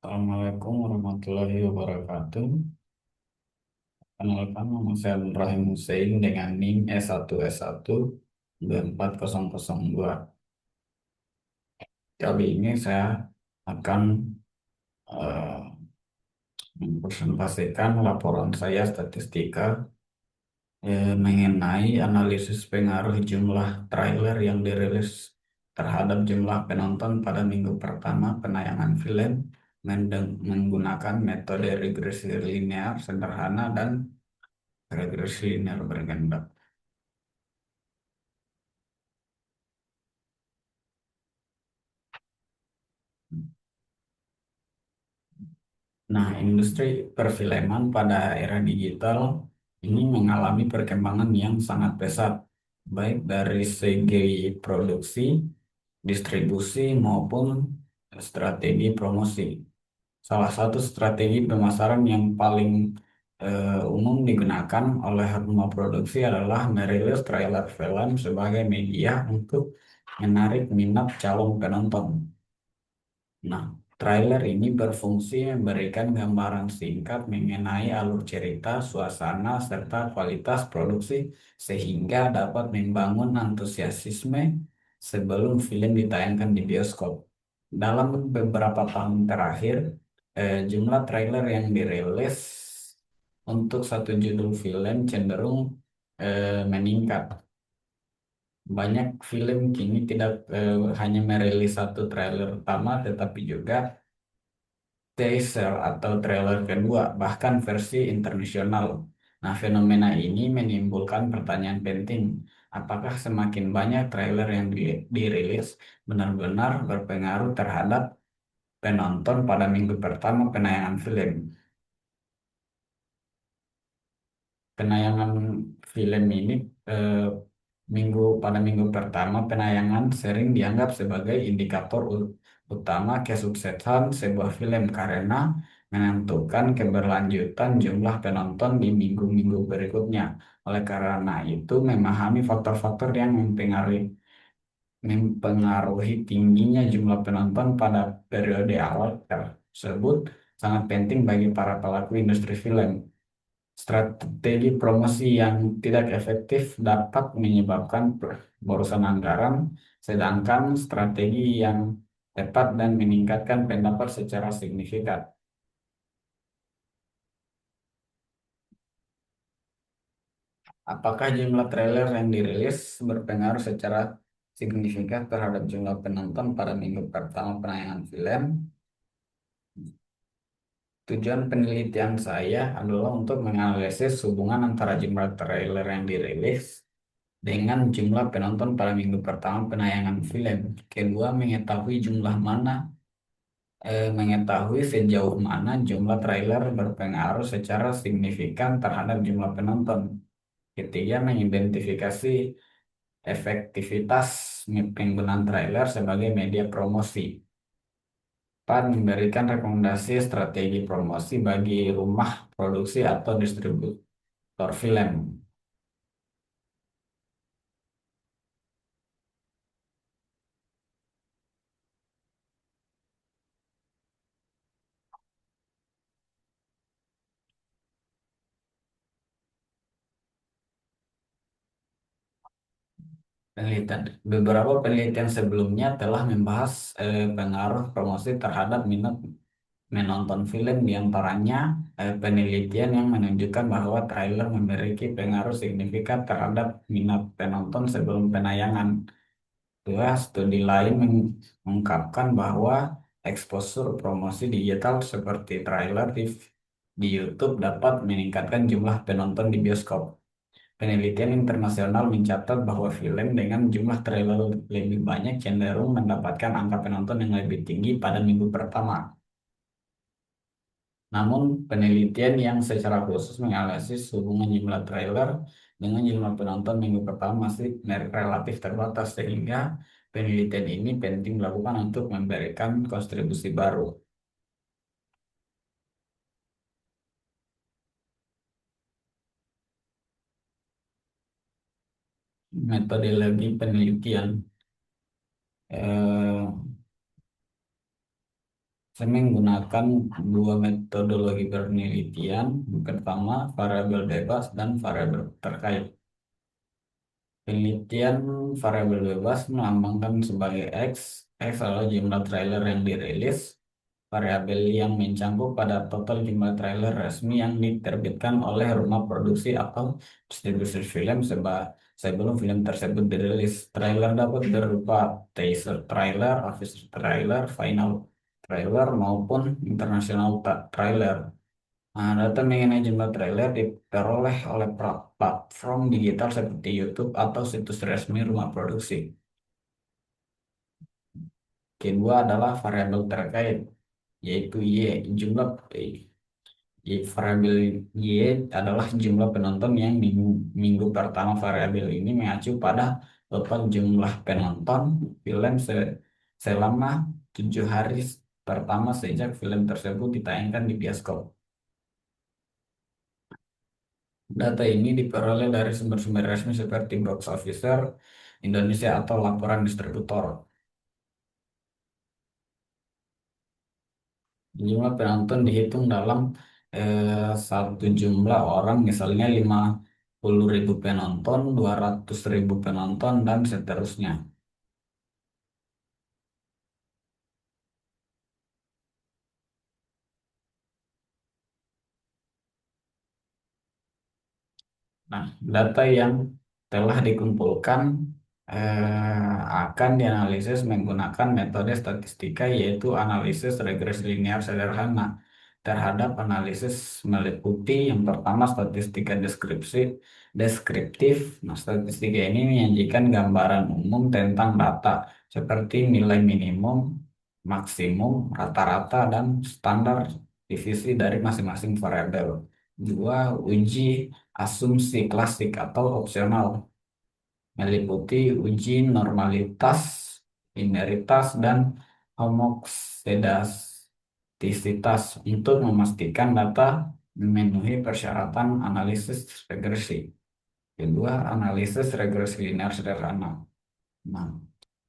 Assalamualaikum warahmatullahi wabarakatuh. Kenalkan nama saya Abdul Rahim Hussein dengan NIM S1S1 24002. Kali ini saya akan eh, mempresentasikan laporan saya statistika mengenai analisis pengaruh jumlah trailer yang dirilis terhadap jumlah penonton pada minggu pertama penayangan film menggunakan metode regresi linear sederhana dan regresi linear berganda. Nah, industri perfilman pada era digital ini mengalami perkembangan yang sangat pesat, baik dari segi produksi, distribusi, maupun strategi promosi. Salah satu strategi pemasaran yang paling umum digunakan oleh rumah produksi adalah merilis trailer film sebagai media untuk menarik minat calon penonton. Nah, trailer ini berfungsi memberikan gambaran singkat mengenai alur cerita, suasana, serta kualitas produksi sehingga dapat membangun antusiasme sebelum film ditayangkan di bioskop. Dalam beberapa tahun terakhir, jumlah trailer yang dirilis untuk satu judul film cenderung meningkat. Banyak film kini tidak hanya merilis satu trailer utama, tetapi juga teaser atau trailer kedua, bahkan versi internasional. Nah, fenomena ini menimbulkan pertanyaan penting. Apakah semakin banyak trailer yang dirilis benar-benar berpengaruh terhadap penonton pada minggu pertama penayangan film? Penayangan film ini eh, pada minggu pertama penayangan sering dianggap sebagai indikator utama kesuksesan sebuah film karena menentukan keberlanjutan jumlah penonton di minggu-minggu berikutnya. Oleh karena itu, memahami faktor-faktor yang mempengaruhi tingginya jumlah penonton pada periode awal tersebut sangat penting bagi para pelaku industri film. Strategi promosi yang tidak efektif dapat menyebabkan borosan anggaran, sedangkan strategi yang tepat dan meningkatkan pendapat secara signifikan. Apakah jumlah trailer yang dirilis berpengaruh secara signifikan terhadap jumlah penonton pada minggu pertama penayangan film? Tujuan penelitian saya adalah untuk menganalisis hubungan antara jumlah trailer yang dirilis dengan jumlah penonton pada minggu pertama penayangan film. Kedua, mengetahui sejauh mana jumlah trailer berpengaruh secara signifikan terhadap jumlah penonton. Ketiga, mengidentifikasi efektivitas penggunaan trailer sebagai media promosi. Empat, memberikan rekomendasi strategi promosi bagi rumah produksi atau distributor film. Beberapa penelitian sebelumnya telah membahas pengaruh promosi terhadap minat menonton film, di antaranya penelitian yang menunjukkan bahwa trailer memiliki pengaruh signifikan terhadap minat penonton sebelum penayangan. Dua, studi lain mengungkapkan bahwa eksposur promosi digital seperti trailer di YouTube dapat meningkatkan jumlah penonton di bioskop. Penelitian internasional mencatat bahwa film dengan jumlah trailer lebih banyak cenderung mendapatkan angka penonton yang lebih tinggi pada minggu pertama. Namun, penelitian yang secara khusus menganalisis hubungan jumlah trailer dengan jumlah penonton minggu pertama masih relatif terbatas, sehingga penelitian ini penting dilakukan untuk memberikan kontribusi baru. Metodologi penelitian. Eh, Saya menggunakan dua metodologi penelitian. Yang pertama, variabel bebas dan variabel terkait. Penelitian variabel bebas melambangkan sebagai X. X adalah jumlah trailer yang dirilis. Variabel yang mencangkup pada total jumlah trailer resmi yang diterbitkan oleh rumah produksi atau distribusi film sebelum film tersebut dirilis. Trailer dapat berupa teaser trailer, official trailer, final trailer, maupun international trailer. Nah, data mengenai jumlah trailer diperoleh oleh platform digital seperti YouTube atau situs resmi rumah produksi. Kedua adalah variabel terkait, yaitu Y. Jumlah variabel Y adalah jumlah penonton yang minggu pertama. Variabel ini mengacu pada total jumlah penonton film selama 7 hari pertama sejak film tersebut ditayangkan di bioskop. Data ini diperoleh dari sumber-sumber resmi seperti Box Officer Indonesia atau laporan distributor. Jumlah penonton dihitung dalam satu jumlah orang, misalnya 50.000 penonton, 200.000 penonton, dan seterusnya. Nah, data yang telah dikumpulkan akan dianalisis menggunakan metode statistika, yaitu analisis regresi linear sederhana terhadap analisis meliputi yang pertama statistika deskriptif. Nah, statistika ini menyajikan gambaran umum tentang data seperti nilai minimum, maksimum, rata-rata, dan standar divisi dari masing-masing variabel. Dua, uji asumsi klasik atau opsional meliputi uji normalitas, linearitas, dan homoskedastisitas untuk memastikan data memenuhi persyaratan analisis regresi. Kedua, analisis regresi linear sederhana. Nah,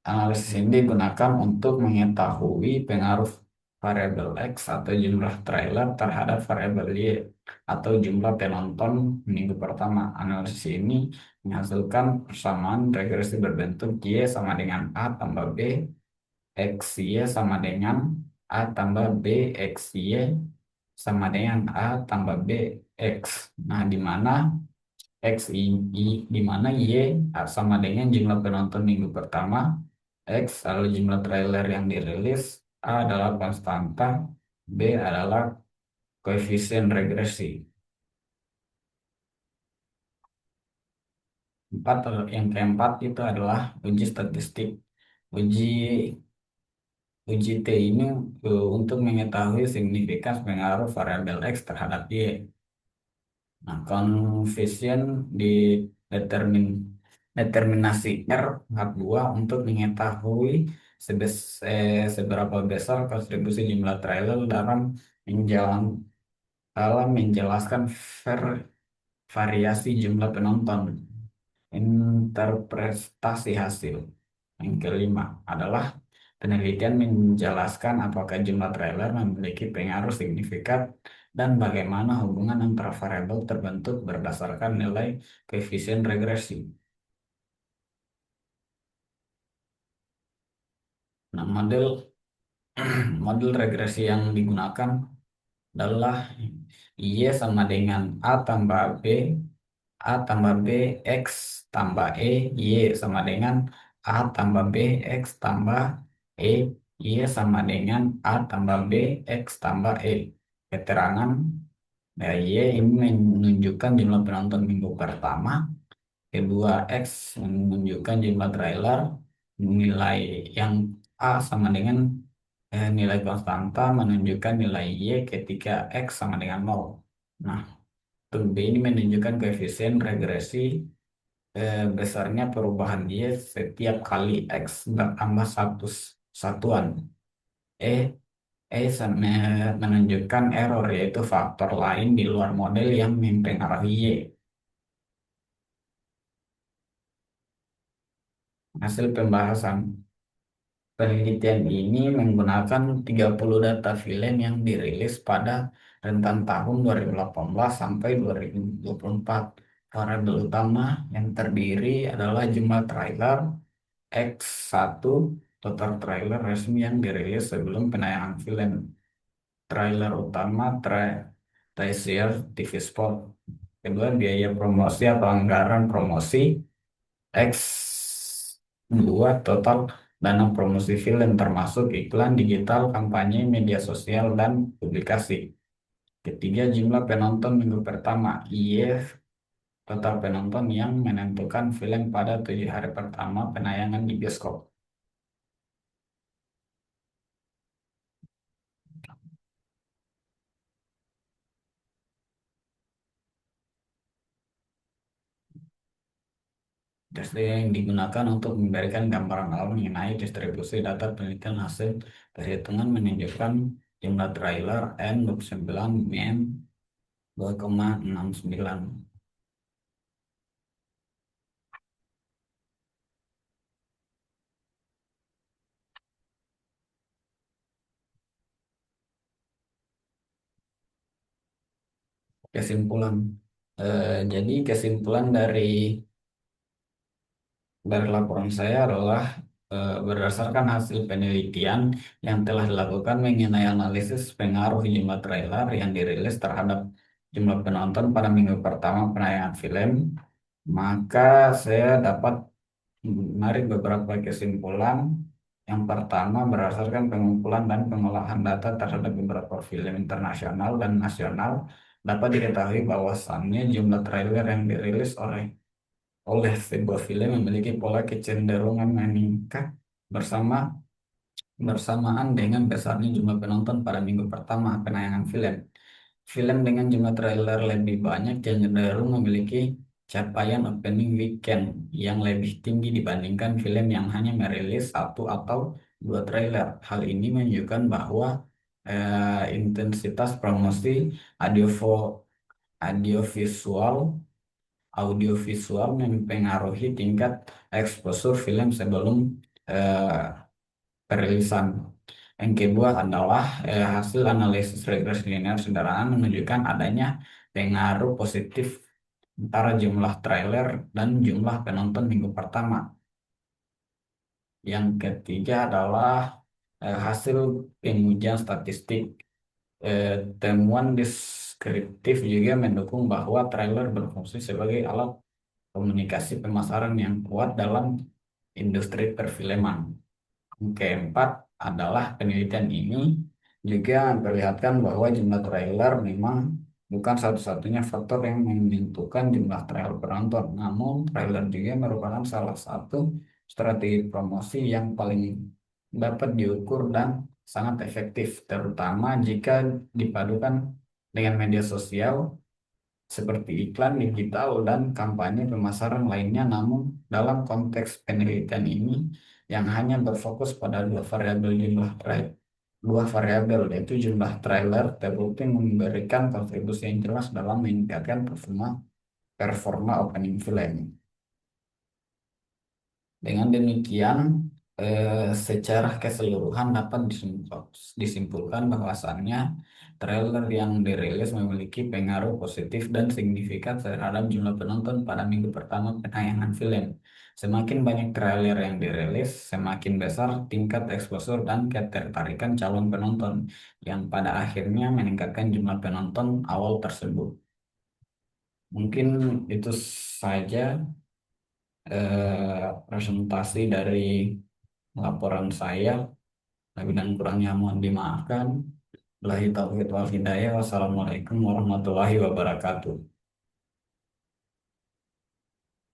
analisis ini digunakan untuk mengetahui pengaruh variabel X atau jumlah trailer terhadap variabel Y atau jumlah penonton minggu pertama. Analisis ini menghasilkan persamaan regresi berbentuk Y sama dengan A tambah B, X Y sama dengan A tambah B, X Y sama dengan A tambah B, X. Nah, di mana di mana Y sama dengan jumlah penonton minggu pertama, X adalah jumlah trailer yang dirilis, A adalah konstanta, B adalah koefisien regresi. Yang keempat itu adalah uji statistik. Uji uji T ini untuk mengetahui signifikan pengaruh variabel X terhadap Y. Nah, koefisien di determin determinasi R tahap 2 untuk mengetahui seberapa besar kontribusi jumlah trailer menjalan, dalam menjelaskan variasi jumlah penonton. Interpretasi hasil. Yang kelima adalah penelitian menjelaskan apakah jumlah trailer memiliki pengaruh signifikan dan bagaimana hubungan antara variabel terbentuk berdasarkan nilai koefisien regresi. Nah, model regresi yang digunakan adalah Y sama dengan A tambah B, A tambah B, X tambah E, Y sama dengan A tambah B, X tambah E, Y sama dengan A tambah B, X tambah E. Keterangan Y ini menunjukkan jumlah penonton minggu pertama, kedua X menunjukkan jumlah trailer, nilai yang A sama dengan nilai konstanta menunjukkan nilai Y ketika X sama dengan 0. Nah, untuk B ini menunjukkan koefisien regresi besarnya perubahan Y setiap kali X bertambah satu satuan. E menunjukkan error, yaitu faktor lain di luar model yang mempengaruhi Y. Hasil pembahasan. Penelitian ini menggunakan 30 data film yang dirilis pada rentan tahun 2018 sampai 2024. Variabel utama yang terdiri adalah jumlah trailer X1, total trailer resmi yang dirilis sebelum penayangan film. Trailer utama Trasier TV Spot. Kedua, biaya promosi atau anggaran promosi. X2, total dana promosi film termasuk iklan digital, kampanye, media sosial, dan publikasi. Ketiga, jumlah penonton minggu pertama. IF, total penonton yang menentukan film pada 7 hari pertama penayangan di bioskop. Testing yang digunakan untuk memberikan gambaran awal mengenai distribusi data penelitian hasil perhitungan menunjukkan jumlah trailer N29 min 2,69. Kesimpulan. Jadi kesimpulan dari laporan saya adalah berdasarkan hasil penelitian yang telah dilakukan mengenai analisis pengaruh jumlah trailer yang dirilis terhadap jumlah penonton pada minggu pertama penayangan film, maka saya dapat menarik beberapa kesimpulan. Yang pertama, berdasarkan pengumpulan dan pengolahan data terhadap beberapa film internasional dan nasional, dapat diketahui bahwasannya jumlah trailer yang dirilis oleh sebuah film memiliki pola kecenderungan meningkat bersama bersamaan dengan besarnya jumlah penonton pada minggu pertama penayangan film. Film dengan jumlah trailer lebih banyak cenderung memiliki capaian opening weekend yang lebih tinggi dibandingkan film yang hanya merilis satu atau dua trailer. Hal ini menunjukkan bahwa intensitas promosi audio audiovisual audiovisual mempengaruhi tingkat exposure film sebelum eh, perilisan. Yang kedua adalah hasil analisis regresi linear sederhana menunjukkan adanya pengaruh positif antara jumlah trailer dan jumlah penonton minggu pertama. Yang ketiga adalah hasil pengujian statistik. Temuan deskriptif juga mendukung bahwa trailer berfungsi sebagai alat komunikasi pemasaran yang kuat dalam industri perfilman. Yang keempat adalah penelitian ini juga memperlihatkan bahwa jumlah trailer memang bukan satu-satunya faktor yang menentukan jumlah trailer penonton, namun trailer juga merupakan salah satu strategi promosi yang paling dapat diukur dan sangat efektif, terutama jika dipadukan dengan media sosial seperti iklan digital dan kampanye pemasaran lainnya. Namun dalam konteks penelitian ini yang hanya berfokus pada dua variabel yaitu jumlah trailer terbukti memberikan kontribusi yang jelas dalam meningkatkan performa opening film. Dengan demikian, secara keseluruhan dapat disimpulkan bahwasannya trailer yang dirilis memiliki pengaruh positif dan signifikan terhadap jumlah penonton pada minggu pertama penayangan film. Semakin banyak trailer yang dirilis, semakin besar tingkat exposure dan ketertarikan calon penonton, yang pada akhirnya meningkatkan jumlah penonton awal tersebut. Mungkin itu saja presentasi dari laporan saya. Lebih dan kurangnya mohon dimaafkan. Wassalamualaikum warahmatullahi wabarakatuh.